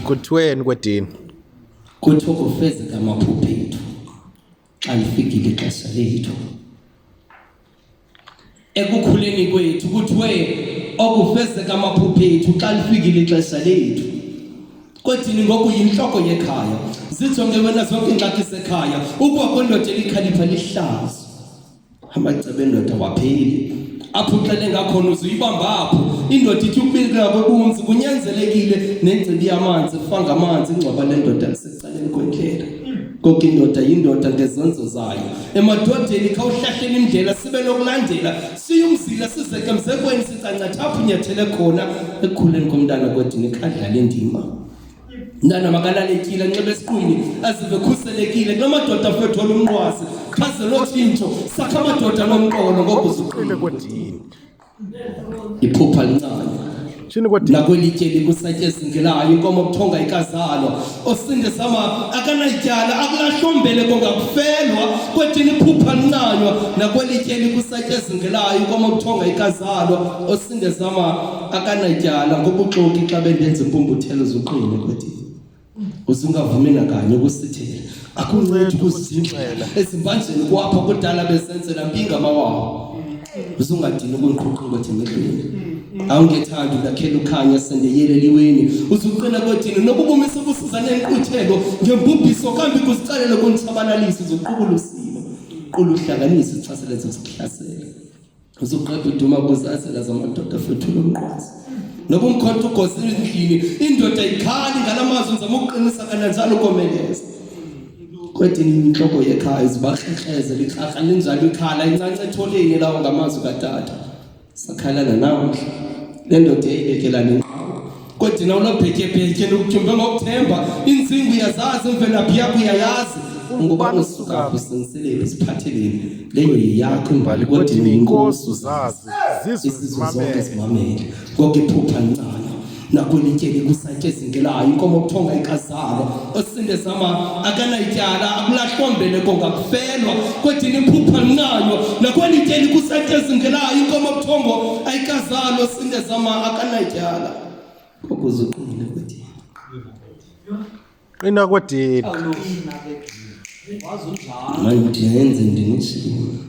Kuthweni kwedini? Kuthiwa kufezeka amaphupho ethu xa lifikile ixesha lethu. Ekukhuleni kwethu kuthiwe okufezeka amaphupho ethu xa lifikile ixesha lethu. Kwedini ngoku yinhloko yekhaya. Zijonge wena zonke ingxaki zekhaya. Ukuba kwendoda elikhalipha lihlazo. Amacebo endoda wapheli. Apho uxele ngakhona uzuyibamba apho. Indoda ithi ukubika kwebunzi kunyanzelekile nengcibi yamanzi fanga amanzi ingcwaba lendoda lisecaleni kwendlela. Konke indoda yindoda ngezenzo zayo. Emadodeni khawuhlahleni indlela sibe nokulandela. Siyumzila sizeke mzekweni sicancatha unyathele khona ekukhuleni komntana kwedini khadlala indima. Ndana makalalekile nxibe esiqwini azive khuselekile kulamadoda afethu olumnqwazi chaze lothintsho sakha amadoda nomqolo ngokuzuqile kwedini. Iphupha lincane Shini kwedini? Nakwelitye likusatyezinkelayo inkomo okuthonga ikazalo osinde sama akanayityala akulahlombele kongakufelwa kwedini iphupha lincanywa nakwelitye likusatyezinkelayo inkomo okuthonga ikazalo osinde sama akanayityala ngobuxoki xa bendenza impumbuthelo zuqine kwedini. Uzungavumi nakanye ukusithela akuncedi ukuzithixela ezimbanjeni kwapha kudala besenzela mpinga mawawo. Uzungadini ukunqhuqha kwethembekile awungethandi lakhela ukhanya sendeyeleliweni uzuqina kwedini nokubumisa ubusizane enquthelo ngembubhiso kambi kuzicalele kontshabalalisi zoqubulusile quluhlanganisa icasele zosihlasela uzuqeda uduma kuzazela zamadoda afethu lomqwazi nobumkhonto ugosini endlini indoda ikhali ngalamazwi nzama ukuqinisa kananjalo komeleza kwedini inhloko yekhaya zibahlexeze likhakha linjalo ikhala incanca etholeni lawo ngamazwi katata sakhalana namhla le ndoda eyibekela nenqawo kwedina ulobhetyebhetye lokuthumbe ngokuthemba inzingu yazazi imvelaphi yakho uyayazi ngoba usuka kusinselele siphatheleni leyo yakho imbali kwedini inkosi uzazi zizizimamele konke iphupha lincane nakwelitye likusatyezinkelayo inkomo okuthonga ikazalo osinde sama akanayityala akulahlombele kongakufelwa kwedini iphupha lincanywa nakwelitye likusatyezinkelayo inkomo okuthongo ayikazalo osinde sama akanayityala kokuzuqile kwedini. Qina kwedini. Awuqina ke. Wazi unjalo. Manje yenze ndinishini.